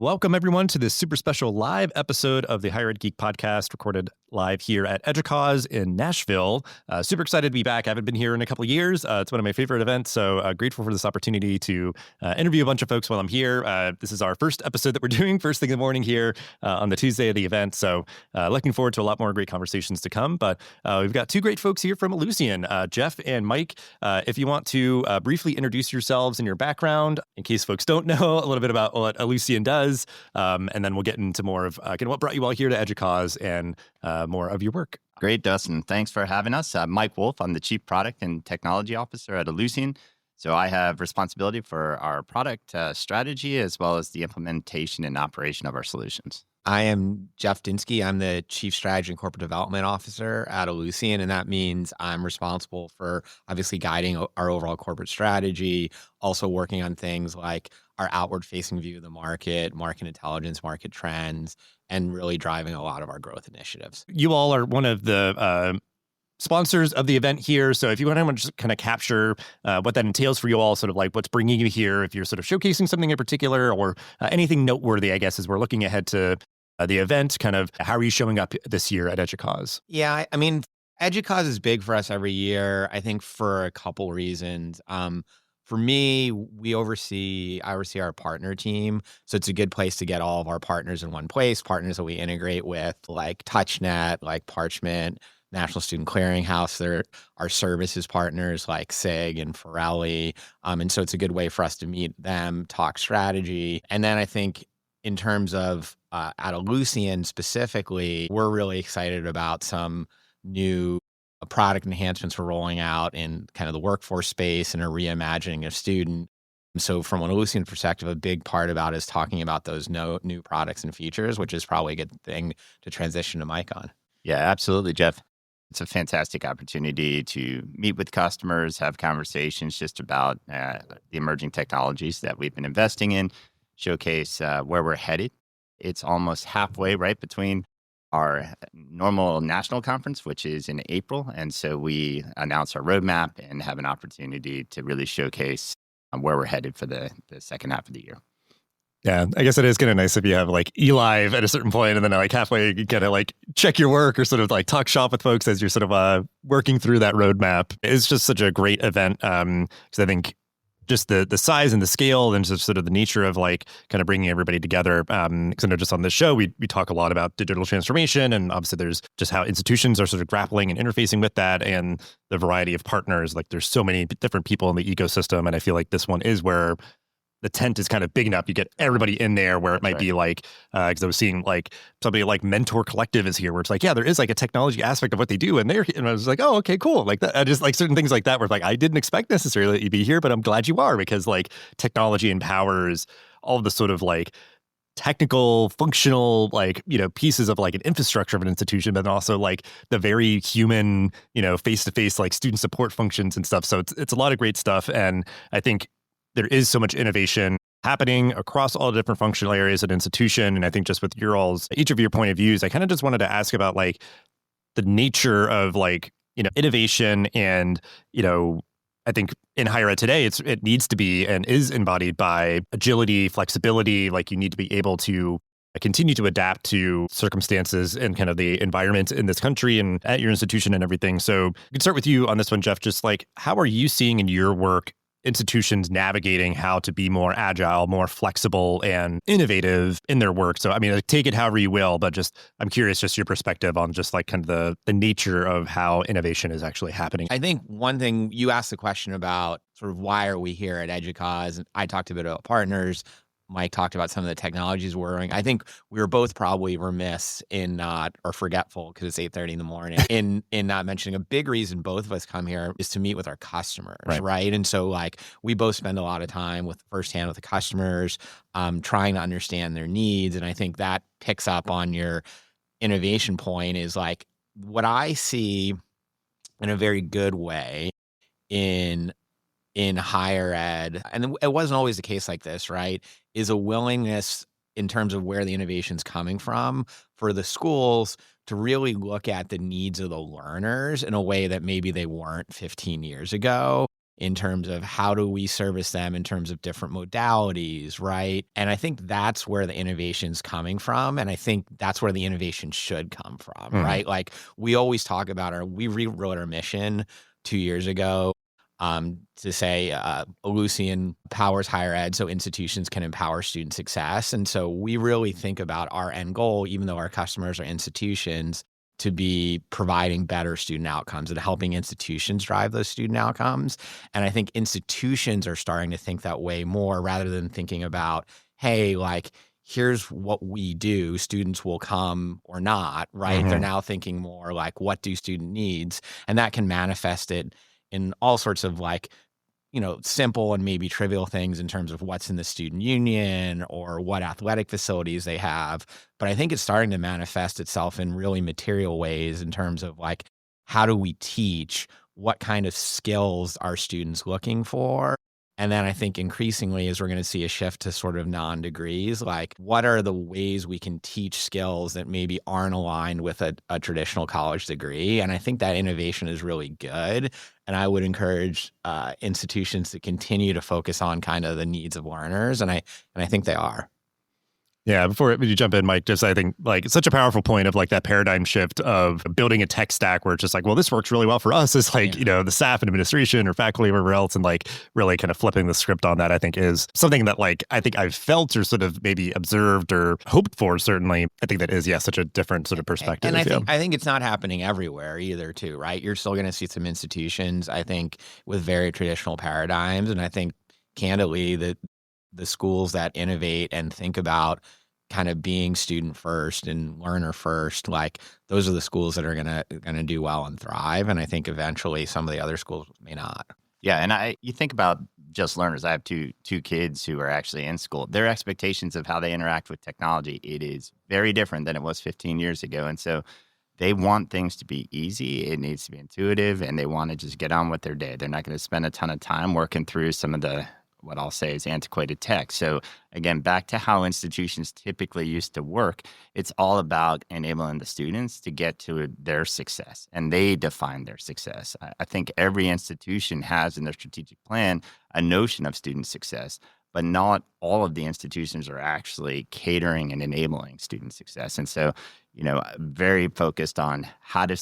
Welcome, everyone, to this super special live episode of the Higher Ed Geek podcast, recorded live here at EDUCAUSE in Nashville. Super excited to be back. I haven't been here in a couple of years. It's one of my favorite events, so grateful for this opportunity to interview a bunch of folks while I'm here. This is our first episode that we're doing first thing in the morning here on the Tuesday of the event, so looking forward to a lot more great conversations to come. But we've got two great folks here from Ellucian, Jeff and Mike. If you want to briefly introduce yourselves and your background, in case folks don't know a little bit about what Ellucian does, and then we'll get into more of what brought you all here to EDUCAUSE and more of your work. Great, Dustin. Thanks for having us. Mike Wulff. I'm the Chief Product and Technology Officer at Ellucian. So I have responsibility for our product strategy as well as the implementation and operation of our solutions. I am Jeff Dinski. I'm the Chief Strategy and Corporate Development Officer at Ellucian, and that means I'm responsible for obviously guiding our overall corporate strategy, also working on things like our outward-facing view of the market intelligence, market trends, and really driving a lot of our growth initiatives. You all are one of the sponsors of the event here. So if you want to just kind of capture what that entails for you all, sort of like what's bringing you here, if you're sort of showcasing something in particular or anything noteworthy, I guess, as we're looking ahead to the event, kind of how are you showing up this year at EDUCAUSE? Yeah, I mean, EDUCAUSE is big for us every year, I think for a couple reasons. For me, I oversee our partner team. So it's a good place to get all of our partners in one place, partners that we integrate with like TouchNet, like Parchment, National Student Clearinghouse. There are services partners like SIG and Forelli. And so it's a good way for us to meet them, talk strategy. And then I think in terms of at Ellucian specifically, we're really excited about some new product enhancements we're rolling out in kind of the workforce space and a reimagining of student. So from an Ellucian perspective, a big part about is talking about those new products and features, which is probably a good thing to transition to Mike on. Yeah, absolutely, Jeff. It's a fantastic opportunity to meet with customers, have conversations just about the emerging technologies that we've been investing in, showcase where we're headed. It's almost halfway, right, between our normal national conference, which is in April. And so we announce our roadmap and have an opportunity to really showcase where we're headed for the second half of the year. Yeah, I guess it is kind of nice if you have like eLive at a certain point and then like halfway you kind of like check your work or sort of like talk shop with folks as you're sort of working through that roadmap. It's just such a great event because I think just the size and the scale and just sort of the nature of like kind of bringing everybody together. Because I know just on this show, we talk a lot about digital transformation, and obviously there's just how institutions are sort of grappling and interfacing with that and the variety of partners. Like there's so many different people in the ecosystem. And I feel like this one is where the tent is kind of big enough. You get everybody in there where it might be like, because I was seeing like somebody like Mentor Collective is here where it's like, yeah, there is like a technology aspect of what they do. And I was like, oh, okay, cool. Like that, I just like certain things like that where like, I didn't expect necessarily that you'd be here, but I'm glad you are because like technology empowers all of the sort of like technical, functional, like, pieces of like an infrastructure of an institution, but then also like the very human, face-to-face like student support functions and stuff. So it's a lot of great stuff. And I think there is so much innovation happening across all the different functional areas of an institution. And I think just with each of your point of views, I kind of just wanted to ask about like the nature of like, innovation and, I think in higher ed today, it needs to be and is embodied by agility, flexibility. Like you need to be able to continue to adapt to circumstances and kind of the environment in this country and at your institution and everything. So we can start with you on this one, Jeff. Just like, how are you seeing in your work institutions navigating how to be more agile, more flexible, and innovative in their work? So, I mean, take it however you will, but just I'm curious, just your perspective on just like kind of the nature of how innovation is actually happening. I think one thing you asked the question about sort of why are we here at EDUCAUSE, and I talked a bit about partners. Mike talked about some of the technologies we're doing. I think we were both probably remiss in not, or forgetful because it's 8:30 in the morning, in not mentioning a big reason both of us come here is to meet with our customers, right? And so like we both spend a lot of time firsthand with the customers, trying to understand their needs. And I think that picks up on your innovation point is like what I see in a very good way in higher ed, and it wasn't always the case like this, right, is a willingness in terms of where the innovation's coming from for the schools to really look at the needs of the learners in a way that maybe they weren't 15 years ago. in terms of how do we service them in terms of different modalities, right? And I think that's where the innovation's coming from. And I think that's where the innovation should come from, right? Like we always talk about we rewrote our mission 2 years ago to say Ellucian powers higher ed so institutions can empower student success. And so we really think about our end goal, even though our customers are institutions, to be providing better student outcomes and helping institutions drive those student outcomes. And I think institutions are starting to think that way more rather than thinking about, hey, like, here's what we do, students will come or not, right? They're now thinking more like, what do student needs? And that can manifest it in all sorts of like, simple and maybe trivial things in terms of what's in the student union or what athletic facilities they have. But I think it's starting to manifest itself in really material ways in terms of like, how do we teach? What kind of skills are students looking for? And then I think increasingly, as we're going to see a shift to sort of non-degrees, like what are the ways we can teach skills that maybe aren't aligned with a traditional college degree? And I think that innovation is really good. And I would encourage institutions to continue to focus on kind of the needs of learners. And I think they are. Yeah, before you jump in, Mike, just I think like it's such a powerful point of like that paradigm shift of building a tech stack where it's just like, well, this works really well for us as like, the staff and administration or faculty or whatever else. And like really kind of flipping the script on that, I think is something that like I think I've felt or sort of maybe observed or hoped for, certainly. I think that is, such a different sort of perspective. And I think it's not happening everywhere either, too, right? You're still going to see some institutions, I think, with very traditional paradigms. And I think candidly that the schools that innovate and think about kind of being student first and learner first, like those are the schools that are gonna do well and thrive. And I think eventually some of the other schools may not. Yeah, and you think about just learners. I have two kids who are actually in school. Their expectations of how they interact with technology, it is very different than it was 15 years ago. And so they want things to be easy. It needs to be intuitive, and they want to just get on with their day. They're not going to spend a ton of time working through some of the what I'll say is antiquated tech. So again, back to how institutions typically used to work, it's all about enabling the students to get to their success, and they define their success. I think every institution has in their strategic plan a notion of student success, but not all of the institutions are actually catering and enabling student success. And so, very focused on how do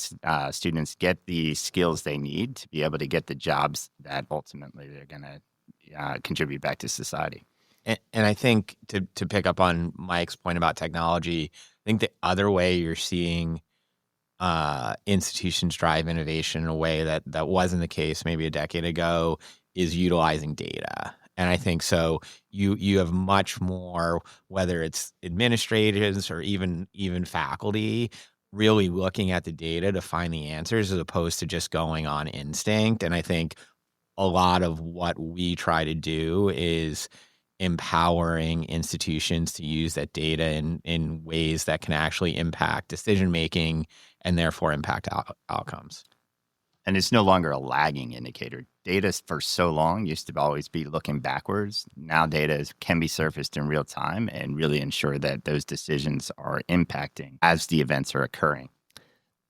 students get the skills they need to be able to get the jobs that ultimately they're going to contribute back to society. And I think to pick up on Mike's point about technology, I think the other way you're seeing institutions drive innovation in a way that wasn't the case maybe a decade ago is utilizing data. And I think so you have much more, whether it's administrators or even faculty, really looking at the data to find the answers as opposed to just going on instinct. And I think a lot of what we try to do is empowering institutions to use that data in ways that can actually impact decision-making and therefore impact outcomes. And it's no longer a lagging indicator. Data for so long used to always be looking backwards. Now data can be surfaced in real time and really ensure that those decisions are impacting as the events are occurring.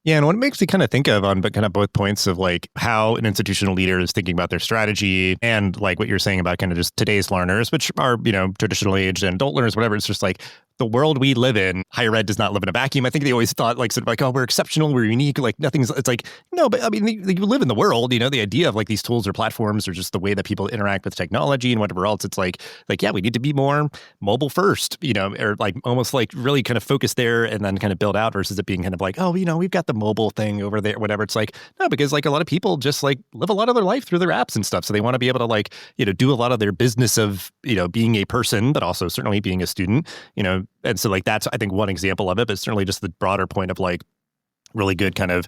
Yeah, and what it makes me kind of think of on but kind of both points of like how an institutional leader is thinking about their strategy and like what you're saying about kind of just today's learners, which are, traditional aged and adult learners, whatever. It's just like the world we live in, higher ed does not live in a vacuum. I think they always thought like sort of like, oh, we're exceptional, we're unique, like it's like, no, but I mean, you live in the world, the idea of like these tools or platforms or just the way that people interact with technology and whatever else. It's like, yeah, we need to be more mobile first, or like almost like really kind of focus there and then kind of build out versus it being kind of like, oh, we've got the mobile thing over there, whatever. It's like, no, because like a lot of people just like live a lot of their life through their apps and stuff. So they want to be able to like, do a lot of their business of, being a person, but also certainly being a student, and so like that's, I think, one example of it, but certainly just the broader point of like really good kind of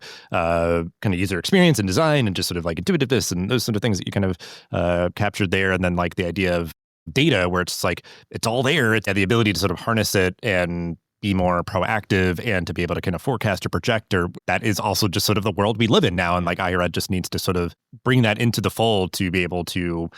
user experience and design and just sort of like intuitiveness and those sort of things that you kind of captured there. And then like the idea of data where it's like, it's all there. It's the ability to sort of harness it and be more proactive and to be able to kind of forecast or project, or that is also just sort of the world we live in now. And like higher ed just needs to sort of bring that into the fold to be able to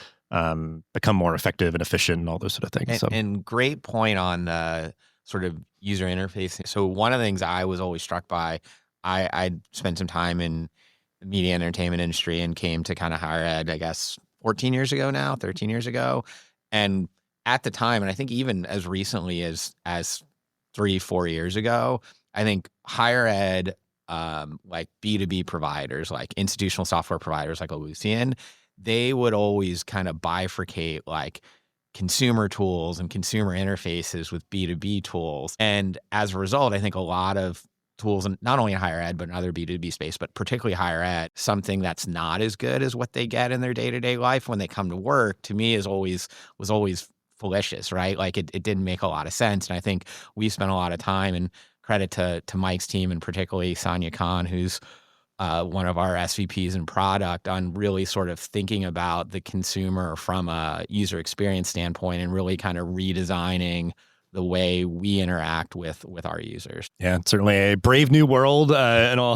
become more effective and efficient and all those sort of things. And great point on the sort of user interface. So one of the things I was always struck by, I spent some time in the media and entertainment industry and came to kind of higher ed, I guess, 14 years ago now, 13 years ago. And at the time, and I think even as recently as 3-4 years ago, I think higher ed, like B2B providers, like institutional software providers like Ellucian, they would always kind of bifurcate like consumer tools and consumer interfaces with B2B tools. And as a result, I think a lot of tools, and not only in higher ed, but in other B2B space, but particularly higher ed, something that's not as good as what they get in their day-to-day life when they come to work, to me was always fallacious, right? Like it didn't make a lot of sense. And I think we spent a lot of time, and credit to Mike's team, and particularly Sonia Khan, who's one of our SVPs in product, on really sort of thinking about the consumer from a user experience standpoint and really kind of redesigning the way we interact with our users. Yeah, certainly a brave new world and all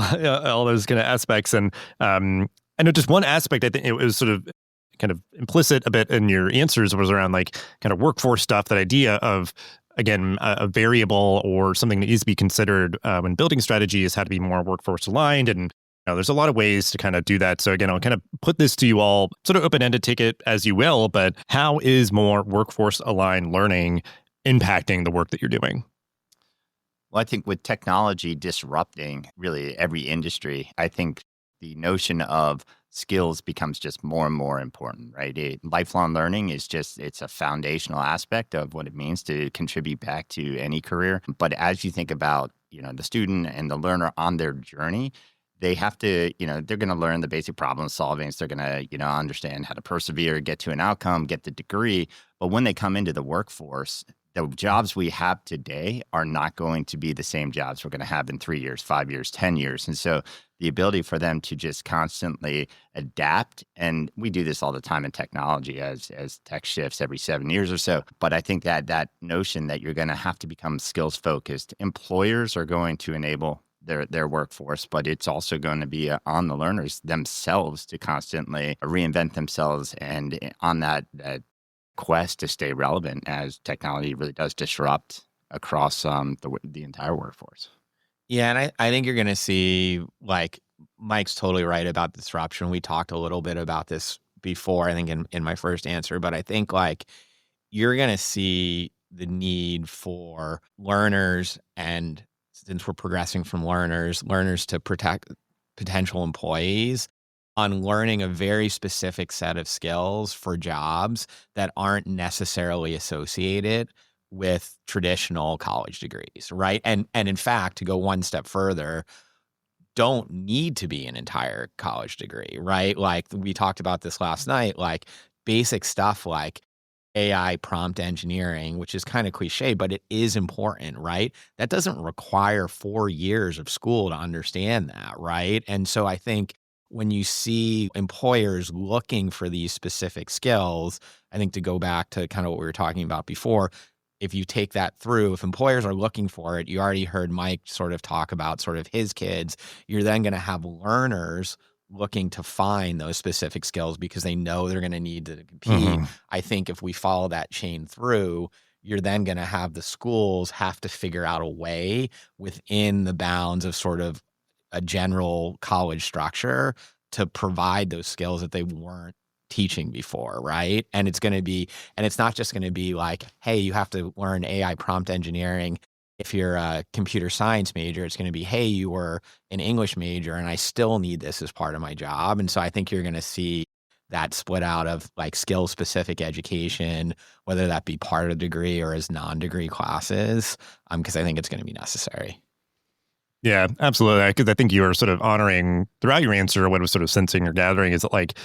those kind of aspects. And I know just one aspect, I think it was sort of kind of implicit a bit in your answers, was around like kind of workforce stuff, that idea of, again, a variable or something that needs to be considered when building strategy is how to be more workforce aligned. And there's a lot of ways to kind of do that. So again, I'll kind of put this to you all sort of open-ended, take it as you will, but how is more workforce aligned learning impacting the work that you're doing? Well, I think with technology disrupting really every industry, I think the notion of skills becomes just more and more important, right? Lifelong learning is it's a foundational aspect of what it means to contribute back to any career. But as you think about, the student and the learner on their journey, they have to, they're going to learn the basic problem solving. So they're going to, understand how to persevere, get to an outcome, get the degree. But when they come into the workforce, the jobs we have today are not going to be the same jobs we're going to have in 3 years, 5 years, 10 years. And so the ability for them to just constantly adapt, and we do this all the time in technology as tech shifts every 7 years or so. But I think that notion that you're going to have to become skills focused, employers are going to enable their workforce, but it's also going to be on the learners themselves to constantly reinvent themselves and on that quest to stay relevant as technology really does disrupt across the entire workforce. Yeah, and I think you're going to see, like, Mike's totally right about disruption. We talked a little bit about this before, I think, in my first answer, but I think, like, you're going to see the need for learners, and since we're progressing from learners to protect potential employees, on learning a very specific set of skills for jobs that aren't necessarily associated with traditional college degrees, right? And in fact, to go one step further, don't need to be an entire college degree, right? Like we talked about this last night, like basic stuff like AI prompt engineering, which is kind of cliche, but it is important, right? That doesn't require 4 years of school to understand that, right? And so I think when you see employers looking for these specific skills, I think to go back to kind of what we were talking about before, if you take that through, if employers are looking for it, you already heard Mike sort of talk about sort of his kids, you're then going to have learners looking to find those specific skills because they know they're going to need to compete. Mm-hmm. I think if we follow that chain through, you're then going to have the schools have to figure out a way within the bounds of sort of a general college structure to provide those skills that they weren't teaching before, right? And it's not just going to be like, hey, you have to learn AI prompt engineering if you're a computer science major. It's going to be, hey, you were an English major and I still need this as part of my job. And so I think you're going to see that split out of like skill specific education, whether that be part of a degree or as non-degree classes, because I think it's going to be necessary. Yeah, absolutely. Because I think you were sort of honoring throughout your answer, what I was sort of sensing or gathering is that like,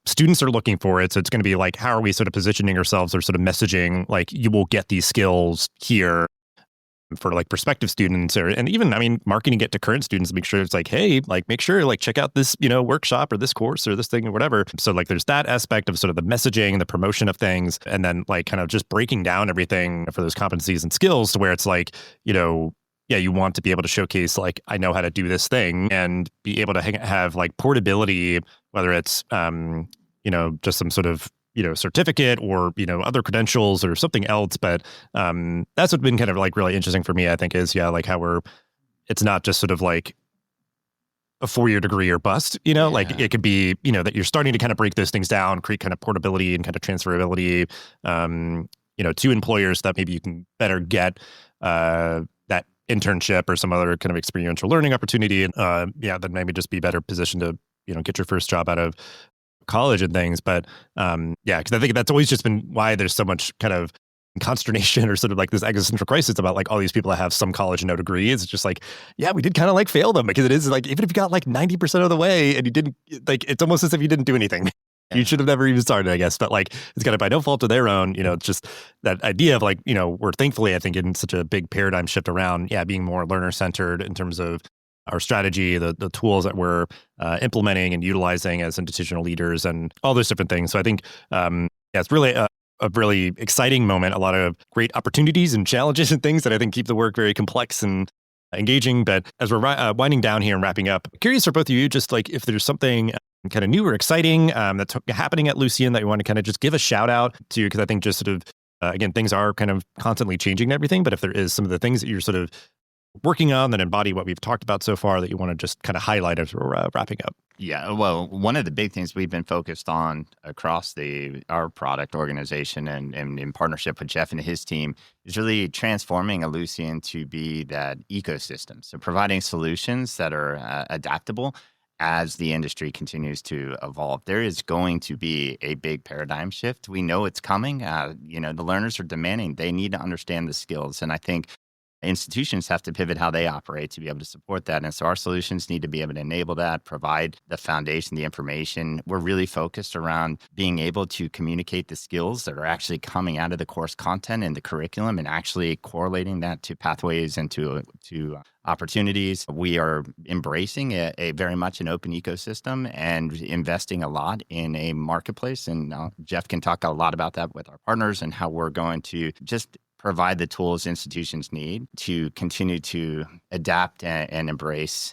students are looking for it. So it's going to be like, how are we sort of positioning ourselves or sort of messaging, like you will get these skills here for like prospective students and even, marketing it to current students to make sure it's like, hey, like make sure like check out this, workshop or this course or this thing or whatever. So like there's that aspect of sort of the messaging, the promotion of things, and then like kind of just breaking down everything for those competencies and skills to where it's like, you want to be able to showcase like, I know how to do this thing and be able to have like portability, whether it's, just some sort of, certificate or, other credentials or something else. But that's what's been kind of like really interesting for me, I think is, like how it's not just sort of like, a 4-year degree or bust, you know, like Yeah. it could be, you know, that you're starting to kind of break those things down, create kind of portability and kind of transferability, you know, to employers that maybe you can better get that internship or some other kind of experiential learning opportunity. And then maybe just be better positioned to, you know, get your first job out of college and things. But because I think that's always just been why there's so much kind of consternation or sort of like this existential crisis about like all these people that have some college and no degree. It's just like, yeah, we did kind of like fail them, because it is like, even if you got like 90% of the way and you didn't, like, it's almost as if you didn't do anything. You should have never even started, I guess. But like, it's kind of by no fault of their own, you know, it's just that idea of like, you know, we're thankfully, I think, in such a big paradigm shift around, being more learner centered in terms of our strategy, the tools that we're implementing and utilizing as institutional leaders and all those different things. So I think, it's really a really exciting moment, a lot of great opportunities and challenges and things that I think keep the work very complex and engaging. But as we're winding down here and wrapping up, curious for both of you, just like if there's something kind of new or exciting that's happening at Ellucian that you want to kind of just give a shout out to, because I think just sort of, again, things are kind of constantly changing and everything. But if there is some of the things that you're sort of working on that embody what we've talked about so far that you want to just kind of highlight as we're wrapping up. Yeah, well, one of the big things we've been focused on across our product organization and in partnership with Jeff and his team is really transforming Ellucian to be that ecosystem. So providing solutions that are adaptable as the industry continues to evolve. There is going to be a big paradigm shift. We know it's coming. The learners are demanding. They need to understand the skills. And I think institutions have to pivot how they operate to be able to support that. And so our solutions need to be able to enable that, provide the foundation, the information. We're really focused around being able to communicate the skills that are actually coming out of the course content and the curriculum and actually correlating that to pathways and to opportunities. We are embracing a very much an open ecosystem and investing a lot in a marketplace. And Jeff can talk a lot about that with our partners and how we're going to just provide the tools institutions need to continue to adapt and embrace,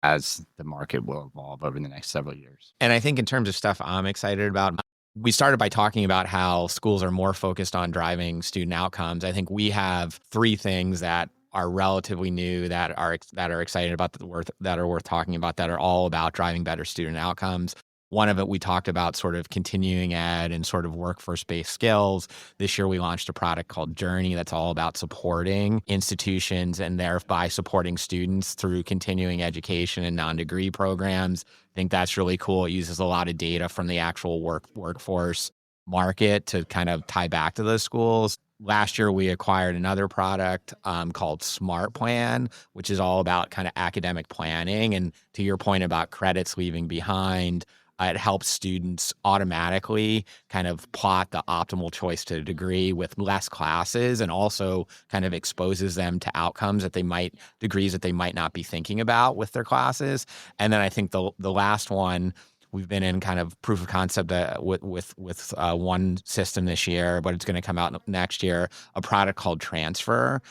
as the market will evolve over the next several years. And I think in terms of stuff I'm excited about, we started by talking about how schools are more focused on driving student outcomes. I think we have 3 things that are relatively new that are excited about that are worth talking about, that are all about driving better student outcomes. One of it, we talked about sort of continuing ed and sort of workforce-based skills. This year, we launched a product called Journey that's all about supporting institutions and thereby supporting students through continuing education and non-degree programs. I think that's really cool. It uses a lot of data from the actual workforce market to kind of tie back to those schools. Last year, we acquired another product called Smart Plan, which is all about kind of academic planning. And to your point about credits leaving behind, it helps students automatically kind of plot the optimal choice to a degree with less classes, and also kind of exposes them to outcomes degrees that they might not be thinking about with their classes. And then I think the last one, we've been in kind of proof of concept with one system this year, but it's going to come out next year, a product called Transfer,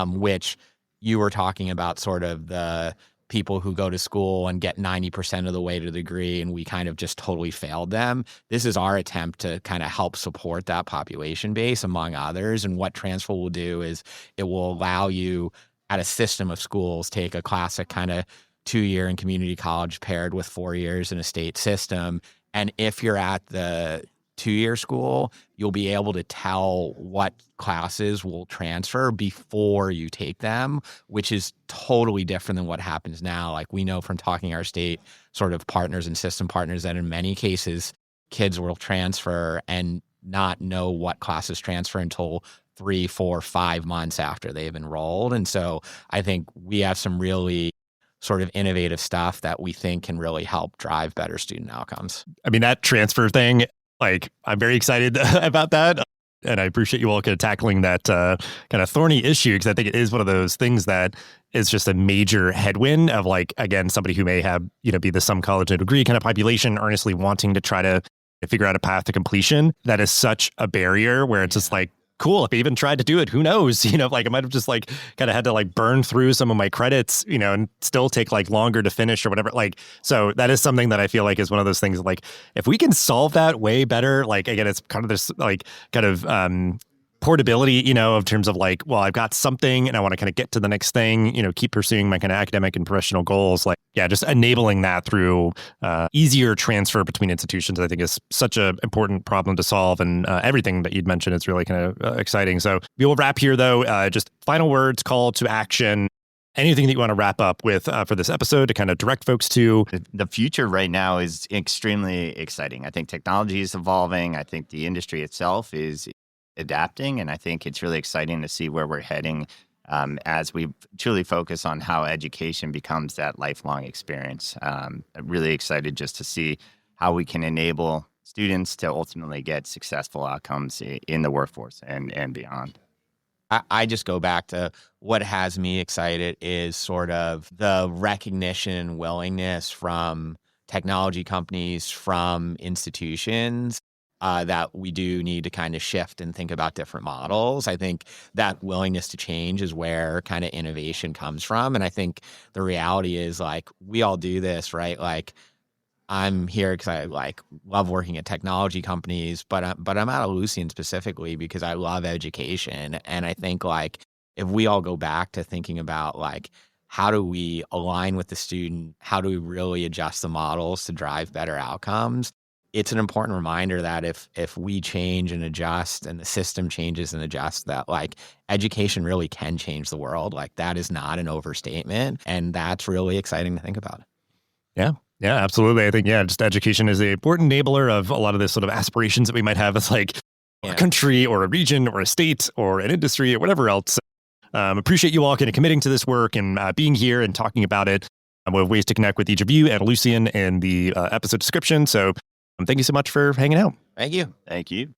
which you were talking about sort of the people who go to school and get 90% of the way to the degree, and we kind of just totally failed them. This is our attempt to kind of help support that population base, among others. And what Transfer will do is it will allow you, at a system of schools, take a classic kind of 2-year in community college paired with 4 years in a state system. And if you're at the 2-year school, you'll be able to tell what classes will transfer before you take them, which is totally different than what happens now. Like, we know from talking our state sort of partners and system partners that in many cases, kids will transfer and not know what classes transfer until 3, 4, 5 months after they've enrolled. And so I think we have some really sort of innovative stuff that we think can really help drive better student outcomes. I mean, that transfer thing, like, I'm very excited about that. And I appreciate you all kind of tackling that kind of thorny issue, because I think it is one of those things that is just a major headwind of, like, again, somebody who may have, be the some college no degree kind of population earnestly wanting to try to figure out a path to completion. That is such a barrier where it's just like, cool, if I even tried to do it, who knows? Like, I might have just like kind of had to like burn through some of my credits, and still take like longer to finish or whatever. Like, so that is something that I feel like is one of those things, like, if we can solve that way better, like, again, it's kind of this like kind of portability, in terms of like, well, I've got something and I want to kind of get to the next thing, keep pursuing my kind of academic and professional goals. Like, yeah, just enabling that through easier transfer between institutions, I think is such an important problem to solve. And everything that you'd mentioned is really kind of exciting. So we will wrap here, though. Just final words, call to action. Anything that you want to wrap up with for this episode to kind of direct folks to? The future right now is extremely exciting. I think technology is evolving. I think the industry itself is adapting. And I think it's really exciting to see where we're heading as we truly focus on how education becomes that lifelong experience. I'm really excited just to see how we can enable students to ultimately get successful outcomes in the workforce and beyond. I just go back to what has me excited is sort of the recognition and willingness from technology companies, from institutions, that we do need to kind of shift and think about different models. I think that willingness to change is where kind of innovation comes from. And I think the reality is like, we all do this, right? Like, I'm here because I love working at technology companies, but I'm at Ellucian specifically because I love education. And I think like if we all go back to thinking about like how do we align with the student, how do we really adjust the models to drive better outcomes, it's an important reminder that if we change and adjust and the system changes and adjusts, that like education really can change the world. Like that is not an overstatement, and that's really exciting to think about. Yeah. Yeah, absolutely. I think, just education is an important enabler of a lot of the sort of aspirations that we might have as like a country or a region or a state or an industry or whatever else. Appreciate you all kind of committing to this work and being here and talking about it. We have ways to connect with each of you at Ellucian in the episode description. So thank you so much for hanging out. Thank you. Thank you.